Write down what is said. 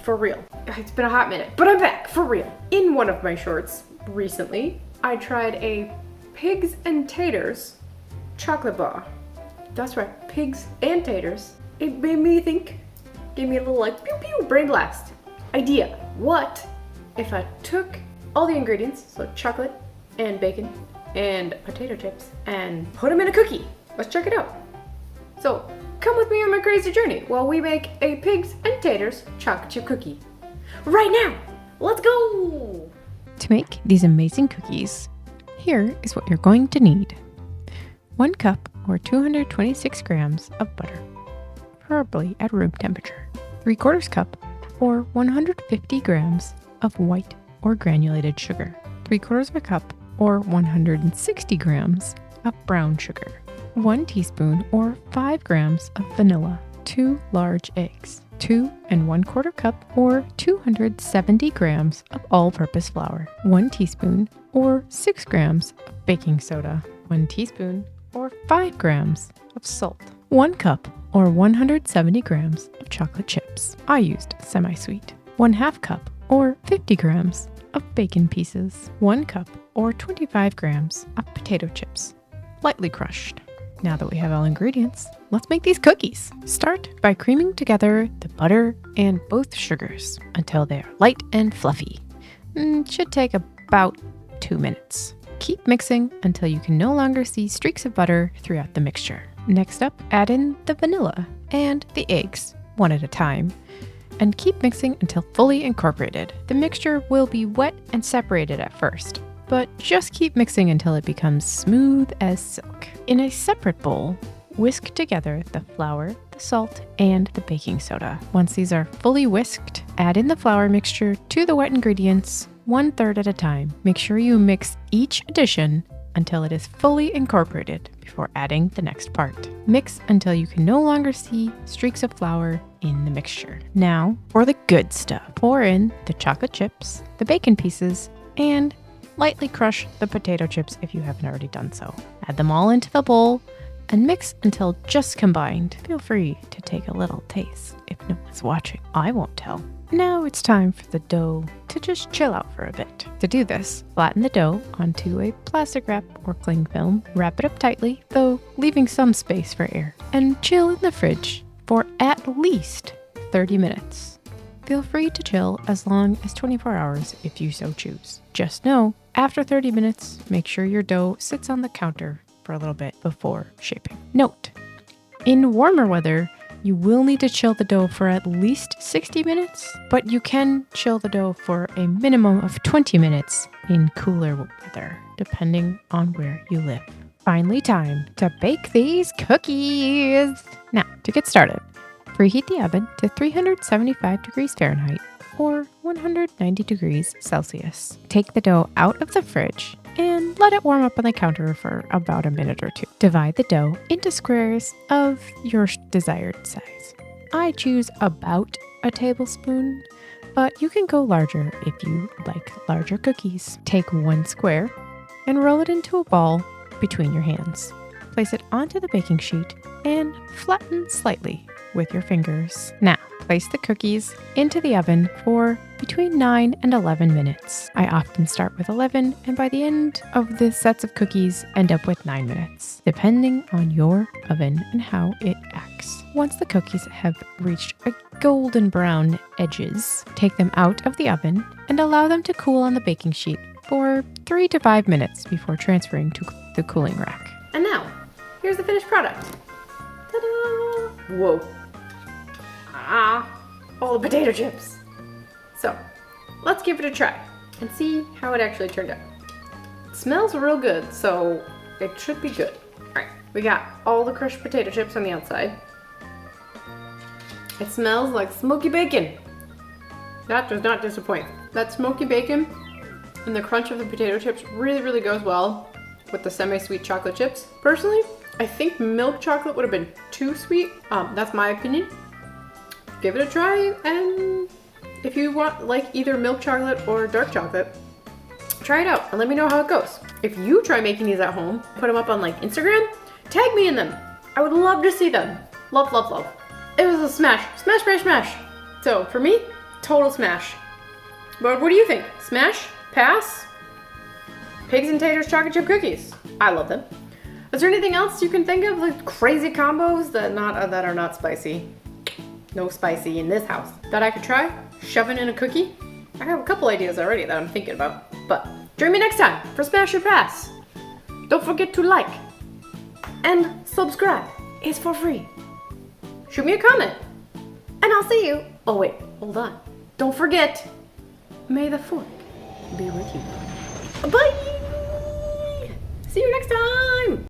for real. It's been a hot minute, but I'm back for real. In one of my shorts recently, I tried a pigs and taters chocolate bar. That's right, pigs and taters. It made me think, gave me a little like pew pew brain blast idea. What if I took all the ingredients, so chocolate and bacon and potato chips, and put them in a cookie? Let's check it out. So come with me on my crazy journey while we make a pigs and taters chocolate chip cookie. Right now, let's go! To make these amazing cookies, here is what you're going to need. 1 cup or 226 grams of butter, preferably at room temperature. 3/4 cup or 150 grams of white or granulated sugar. 3/4 cup or 160 grams of brown sugar. 1 teaspoon or 5 grams of vanilla. 2 large eggs. 2 1/4 cup or 270 grams of all-purpose flour. 1 teaspoon or 6 grams of baking soda. 1 teaspoon or 5 grams of salt. 1 cup or 170 grams of chocolate chips. I used semi-sweet. 1/2 cup or 50 grams of bacon pieces. 1 cup or 25 grams of potato chips, lightly crushed. Now that we have all ingredients, let's make these cookies. Start by creaming together the butter and both sugars until they are light and fluffy. It should take about 2 minutes. Keep mixing until you can no longer see streaks of butter throughout the mixture. Next up, add in the vanilla and the eggs, one at a time, and keep mixing until fully incorporated. The mixture will be wet and separated at first, but just keep mixing until it becomes smooth as silk. In a separate bowl, whisk together the flour, the salt, and the baking soda. Once these are fully whisked, add in the flour mixture to the wet ingredients 1/3 at a time. Make sure you mix each addition until it is fully incorporated before adding the next part. Mix until you can no longer see streaks of flour in the mixture. Now, for the good stuff. Pour in the chocolate chips, the bacon pieces, and lightly crush the potato chips if you haven't already done so. Add them all into the bowl and mix until just combined. Feel free to take a little taste if no one's watching. I won't tell. Now it's time for the dough to just chill out for a bit. To do this, flatten the dough onto a plastic wrap or cling film. Wrap it up tightly, though leaving some space for air, and chill in the fridge for at least 30 minutes. Feel free to chill as long as 24 hours if you so choose. Just know, after 30 minutes, make sure your dough sits on the counter for a little bit before shaping. Note, in warmer weather, you will need to chill the dough for at least 60 minutes, but you can chill the dough for a minimum of 20 minutes in cooler weather, depending on where you live. Finally, time to bake these cookies. Now, to get started, preheat the oven to 375 degrees Fahrenheit or 190 degrees Celsius. Take the dough out of the fridge and let it warm up on the counter for about a minute or 2. Divide the dough into squares of your desired size. I choose about a tablespoon, but you can go larger if you like larger cookies. Take 1 square and roll it into a ball between your hands. Place it onto the baking sheet and flatten slightly with your fingers. Now, place the cookies into the oven for between 9 and 11 minutes. I often start with 11, and by the end of the sets of cookies, end up with 9 minutes, depending on your oven and how it acts. Once the cookies have reached a golden brown edges, take them out of the oven and allow them to cool on the baking sheet for 3 to 5 minutes before transferring to the cooling rack. And now, here's the finished product. Ta-da! Whoa. All the potato chips. So, let's give it a try and see how it actually turned out. It smells real good, so it should be good. Alright, we got all the crushed potato chips on the outside. It smells like smoky bacon. That does not disappoint. That smoky bacon and the crunch of the potato chips really, really goes well with the semi-sweet chocolate chips. Personally, I think milk chocolate would have been too sweet. That's my opinion. Give it a try, and if you want like either milk chocolate or dark chocolate, try it out and let me know how it goes. If you try making these at home, put them up on like Instagram, tag me in them. I would love to see them. Love, love, love. It was a smash, smash, smash, smash. So for me, Total smash. But what do you think? Smash? Pass? Pigs and taters chocolate chip cookies. I love them. Is there anything else you can think of, like crazy combos that are not spicy? No spicy in this house. That I could try? Shoving in a cookie? I have a couple ideas already that I'm thinking about. But join me next time for Smash or Pass. Don't forget to like and subscribe. It's for free. Shoot me a comment. And I'll see you. Oh wait, hold on. Don't forget, may the fork be with you. Bye! See you next time!